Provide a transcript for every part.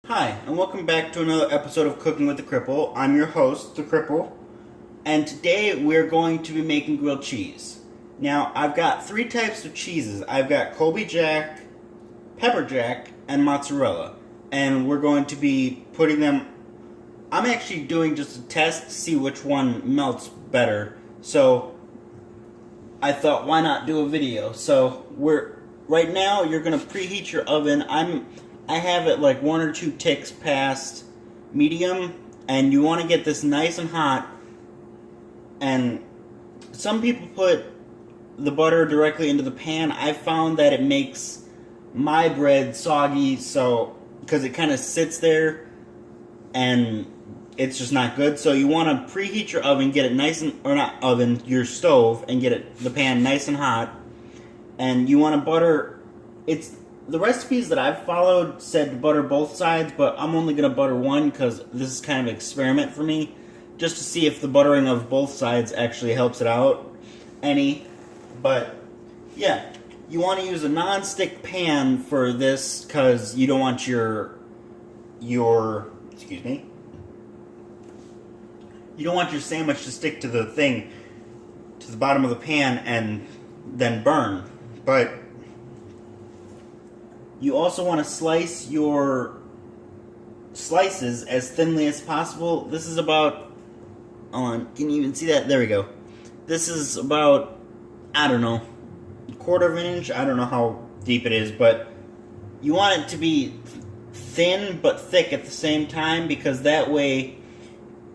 Hi, and welcome back to another episode of Cooking with the Cripple. I'm your host, the Cripple, and today we're going to be making grilled cheese. Now, I've got three types of cheeses. I've got Colby Jack, Pepper Jack, and mozzarella, and we're going to be putting them. I'm actually doing just a test to see which one melts better, so I thought, why not do a video? So right now you're gonna preheat your oven. I have it like 1 or 2 ticks past medium, and you want to get this nice and hot. And some people put the butter directly into the pan. I found that it makes my bread soggy, so because it kind of sits there and it's just not good. So you want to preheat your oven, get it nice and, or not oven, your stove, and get the pan nice and hot. And you want to butter. The recipes that I've followed said to butter both sides, but I'm only going to butter one because this is kind of an experiment for me, just to see if the buttering of both sides actually helps it out any. But yeah, you want to use a non-stick pan for this because you don't want your excuse me, you don't want your sandwich to stick to the thing, to the bottom of the pan and then burn. But you also want to slice your slices as thinly as possible. This is about, can you even see that? There we go. This is about, I don't know, 1/4 of an inch. I don't know how deep it is, but you want it to be thin but thick at the same time, because that way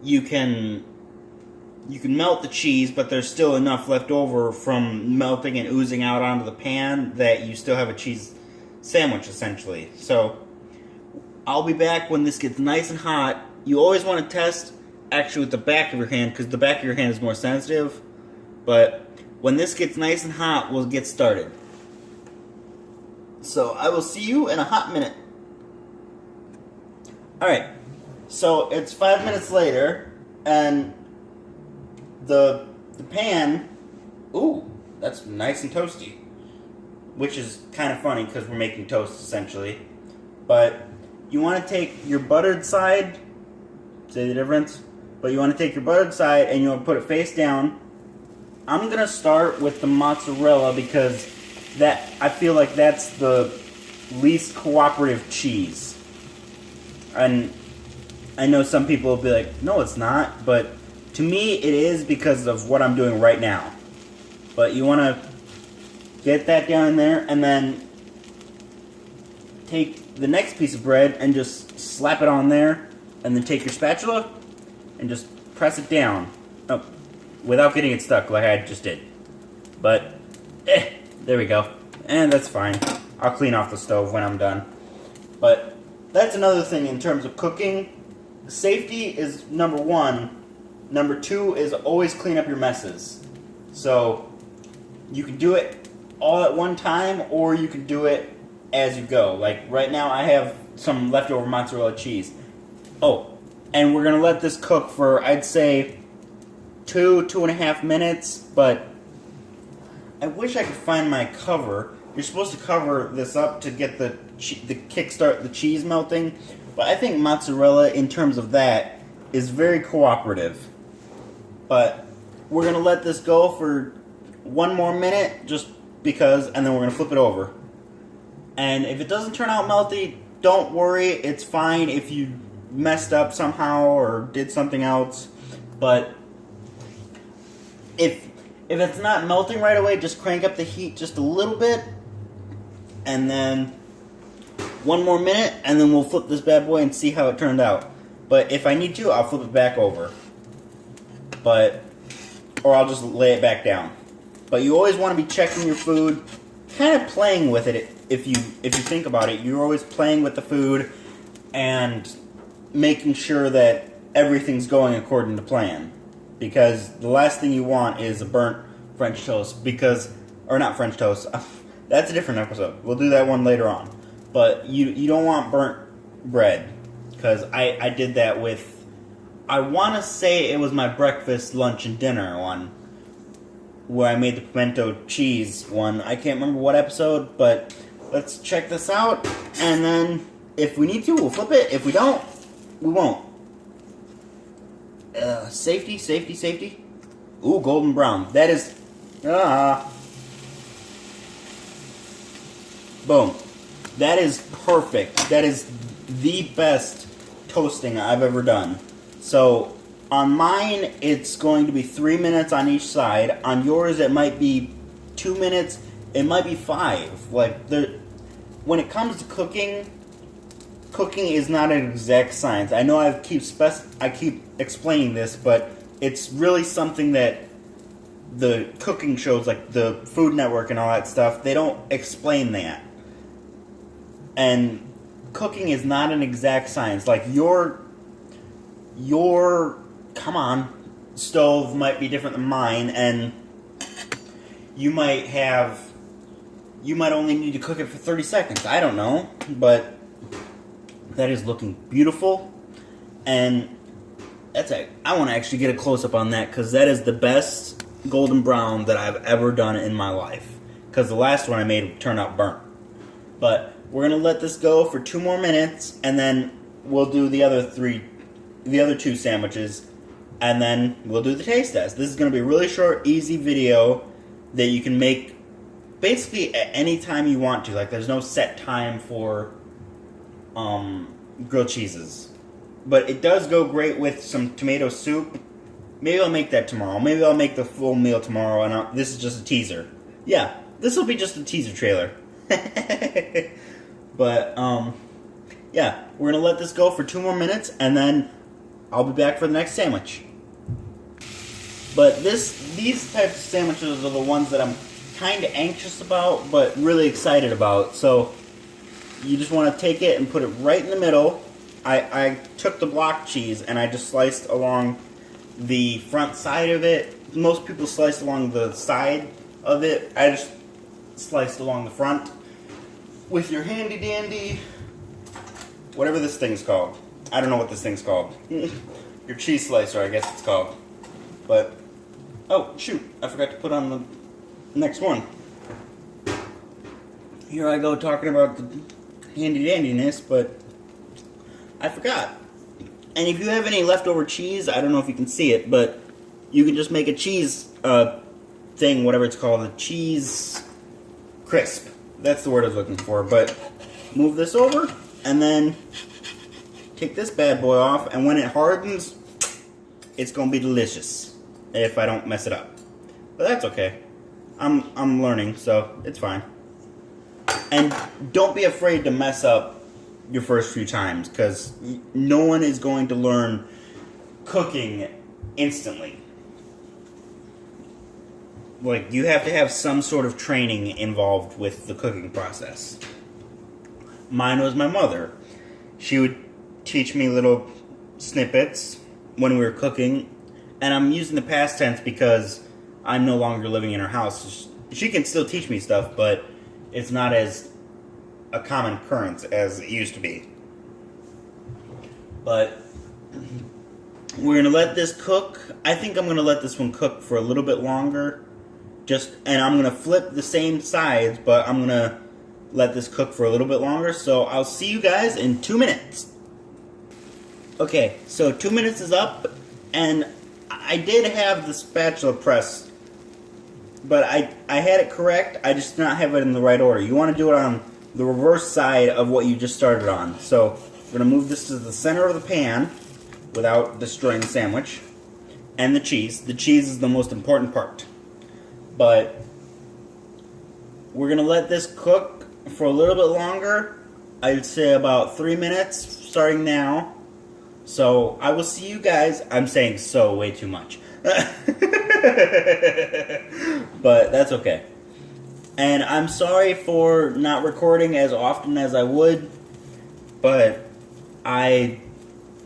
you can melt the cheese, but there's still enough left over from melting and oozing out onto the pan that you still have a cheese sandwich, essentially. So I'll be back when this gets nice and hot. You always want to test actually with the back of your hand, because the back of your hand is more sensitive. But when this gets nice and hot, we'll get started. So I will see you in a hot minute. Alright, so it's 5 minutes later, and the pan, ooh, that's nice and toasty. Which is kind of funny because we're making toast essentially. But you want to take your buttered side, say the difference, but you want to take your buttered side and you want to put it face down. I'm going to start with the mozzarella because I feel like that's the least cooperative cheese. And I know some people will be like, no it's not, but to me it is because of what I'm doing right now. But you want to get that down in there, and then take the next piece of bread and just slap it on there, and then take your spatula and just press it down. Oh, without getting it stuck like I just did. But, there we go. And that's fine. I'll clean off the stove when I'm done. But that's another thing in terms of cooking. Safety is number 1. Number 2 is always clean up your messes. So, you can do it all at one time, or you can do it as you go. Like right now I have some leftover mozzarella cheese. Oh, and we're going to let this cook for, I'd say, 2.5 minutes, but I wish I could find my cover. You're supposed to cover this up to get the kickstart the cheese melting, but I think mozzarella, in terms of that, is very cooperative. But we're going to let this go for 1 more minute, just because, and then we're going to flip it over. And if it doesn't turn out melty, don't worry, it's fine if you messed up somehow or did something else. But if it's not melting right away, just crank up the heat just a little bit, and then 1 more minute, and then we'll flip this bad boy and see how it turned out. But if I need to, I'll flip it back over. Or I'll just lay it back down. But you always want to be checking your food, kind of playing with it. If you think about it, you're always playing with the food and making sure that everything's going according to plan. Because the last thing you want is a burnt French toast. Or not French toast. That's a different episode. We'll do that one later on. But you don't want burnt bread. Because I did that with, I want to say it was my breakfast, lunch, and dinner one, where I made the pimento cheese one. I can't remember what episode, but let's check this out, and then If we need to, we'll flip it. If we don't, we won't. Safety, safety, safety. Ooh, golden brown. That is... Boom. That is perfect. That is the best toasting I've ever done. So, on mine, it's going to be 3 minutes on each side. On yours, it might be 2 minutes. It might be 5. Like, when it comes to cooking is not an exact science. I know I keep explaining this, but it's really something that the cooking shows, like the Food Network and all that stuff, they don't explain that. And cooking is not an exact science. Like your stove might be different than mine, and you might only need to cook it for 30 seconds. I don't know, but that is looking beautiful, and that's it. I want to actually get a close-up on that, because that is the best golden brown that I've ever done in my life, because the last one I made turned out burnt. But we're going to let this go for 2 more minutes, and then we'll do the other 2 sandwiches, and then we'll do the taste test. This is going to be a really short, easy video that you can make basically at any time you want to. Like, there's no set time for grilled cheeses. But it does go great with some tomato soup. Maybe I'll make that tomorrow. Maybe I'll make the full meal tomorrow, and this is just a teaser. Yeah, this will be just a teaser trailer. But, yeah, we're going to let this go for 2 more minutes, and then I'll be back for the next sandwich. But these types of sandwiches are the ones that I'm kind of anxious about, but really excited about. So you just want to take it and put it right in the middle. I took the block cheese and I just sliced along the front side of it. Most people slice along the side of it. I just sliced along the front with your handy dandy, whatever this thing's called. I don't know what this thing's called. Your cheese slicer, I guess it's called. But, oh, shoot, I forgot to put on the next one. Here I go talking about the handy-dandiness, but I forgot. And if you have any leftover cheese, I don't know if you can see it, but you can just make a cheese thing, whatever it's called, a cheese crisp. That's the word I was looking for. But move this over, and then take this bad boy off, and when it hardens, it's going to be delicious if I don't mess it up. But that's okay. I'm learning, so it's fine. And don't be afraid to mess up your first few times, because no one is going to learn cooking instantly. Like, you have to have some sort of training involved with the cooking process. Mine was my mother. She would teach me little snippets when we were cooking, and I'm using the past tense because I'm no longer living in her house. She can still teach me stuff, but it's not as a common occurrence as it used to be. But we're going to let this cook. I think I'm going to let this one cook for a little bit longer. And I'm going to flip the same sides, but I'm going to let this cook for a little bit longer. So I'll see you guys in 2 minutes. Okay, so 2 minutes is up, and I did have the spatula press, but I had it correct. I just did not have it in the right order. You want to do it on the reverse side of what you just started on. So we're going to move this to the center of the pan without destroying the sandwich. And the cheese. The cheese is the most important part. But we're going to let this cook for a little bit longer. I'd say about 3 minutes starting now. So I will see you guys. I'm saying so way too much. But that's okay. And I'm sorry for not recording as often as I would, but my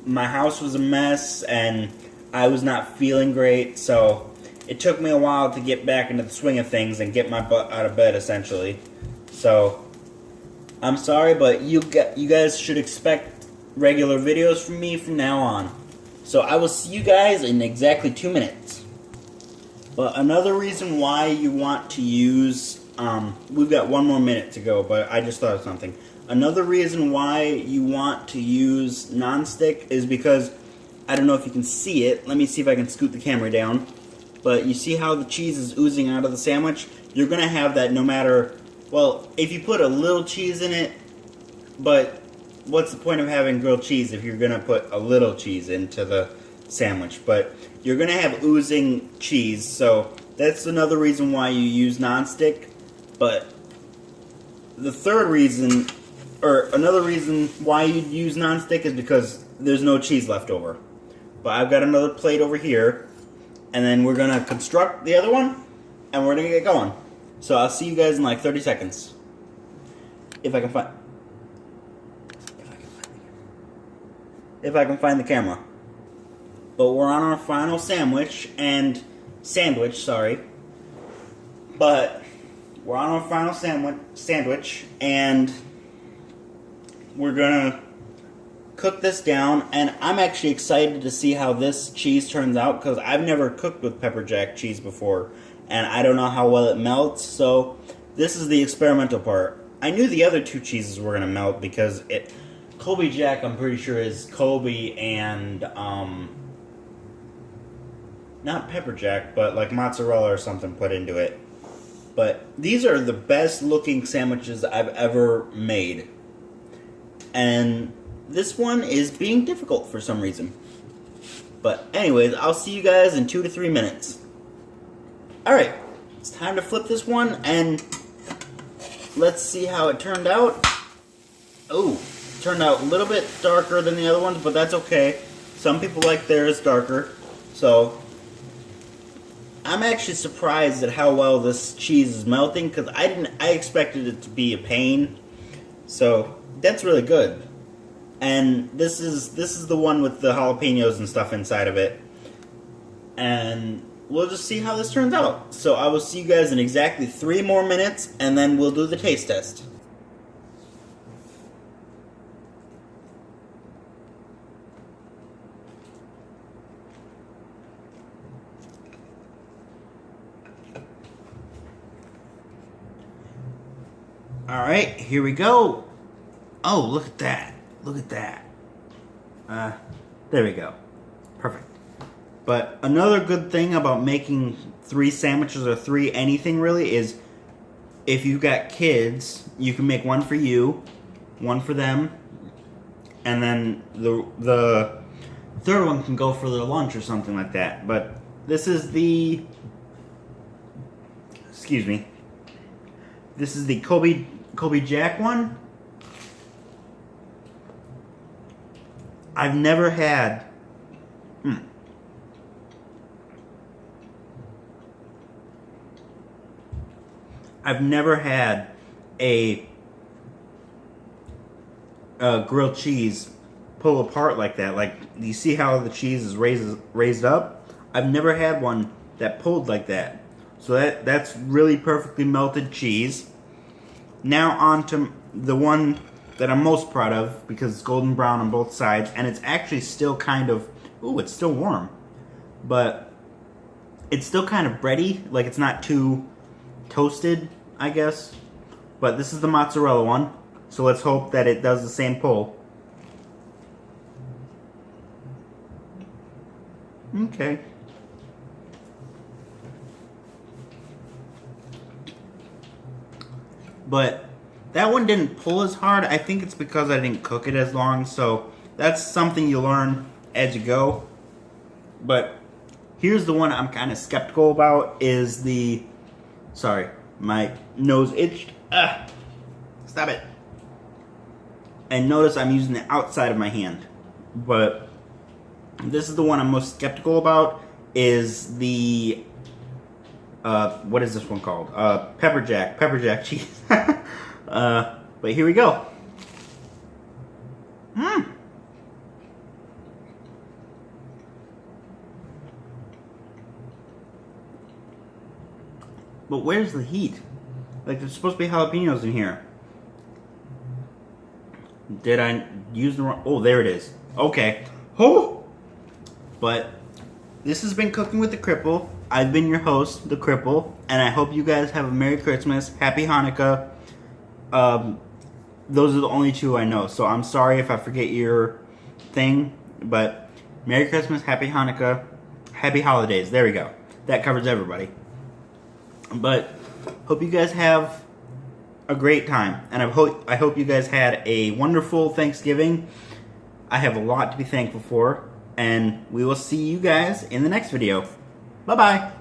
house was a mess and I was not feeling great, so it took me a while to get back into the swing of things and get my butt out of bed, essentially. So I'm sorry, but you guys should expect regular videos from me from now on. So I will see you guys in exactly 2 minutes. But another reason why you want to use, we've got 1 more minute to go, but I just thought of something. Another reason why you want to use nonstick is because, I don't know if you can see it. Let me see if I can scoot the camera down. But you see how the cheese is oozing out of the sandwich? You're going to have that no matter, well, if you put a little cheese in it, but what's the point of having grilled cheese if you're going to put a little cheese into the sandwich? But you're going to have oozing cheese, so that's another reason why you use nonstick. But the third reason, or another reason why you use nonstick is because there's no cheese left over. But I've got another plate over here, and then we're going to construct the other one, and we're going to get going. So I'll see you guys in like 30 seconds. If I can find the camera. But we're on our final sandwich, But we're on our final sandwich, and we're gonna cook this down. And I'm actually excited to see how this cheese turns out, because I've never cooked with pepper jack cheese before, and I don't know how well it melts. So this is the experimental part. I knew the other two cheeses were gonna melt because Colby Jack, I'm pretty sure, is Colby and not pepper jack, but like mozzarella or something put into it. But these are the best looking sandwiches I've ever made. And this one is being difficult for some reason. But anyways, I'll see you guys in 2 to 3 minutes. Alright, it's time to flip this one, and let's see how it turned out. Oh, it turned out a little bit darker than the other ones, but that's okay. Some people like theirs darker. So I'm actually surprised at how well this cheese is melting, because I expected it to be a pain. So that's really good. And this is the one with the jalapenos and stuff inside of it. And we'll just see how this turns out. So I will see you guys in exactly 3 more minutes, and then we'll do the taste test. Alright, here we go. Oh, look at that. Look at that. There we go. Perfect. But another good thing about making 3 sandwiches, or 3 anything really, is if you've got kids, you can make one for you, one for them, and then the third one can go for their lunch or something like that. But this is the, excuse me, this is the Colby Jack one. I've never had a grilled cheese pull apart like that. Like, you see how the cheese is raised up? I've never had one that pulled like that. So that's really perfectly melted cheese. Now on to the one that I'm most proud of, because it's golden brown on both sides, and it's actually still kind of, ooh, it's still warm, but it's still kind of bready, like it's not too toasted, I guess. But this is the mozzarella one, so let's hope that it does the same pull. Okay. But that one didn't pull as hard. I think it's because I didn't cook it as long, so that's something you learn as you go. But here's the one I'm kind of skeptical about, is the, sorry, my nose itched. Stop it. And notice I'm using the outside of my hand. But this is the one I'm most skeptical about, is the, what is this one called? Pepper jack cheese. But here we go. But where's the heat? Like, there's supposed to be jalapenos in here. Did I use the wrong? Oh, there it is. Okay. Oh! But this has been Cooking with the Cripple. I've been your host, the Cripple, and I hope you guys have a Merry Christmas, Happy Hanukkah. those are the only two I know. So I'm sorry if I forget your thing, but Merry Christmas, Happy Hanukkah, Happy Holidays. There we go. That covers everybody. But hope you guys have a great time, and I hope you guys had a wonderful Thanksgiving. I have a lot to be thankful for, and we will see you guys in the next video. Bye-bye.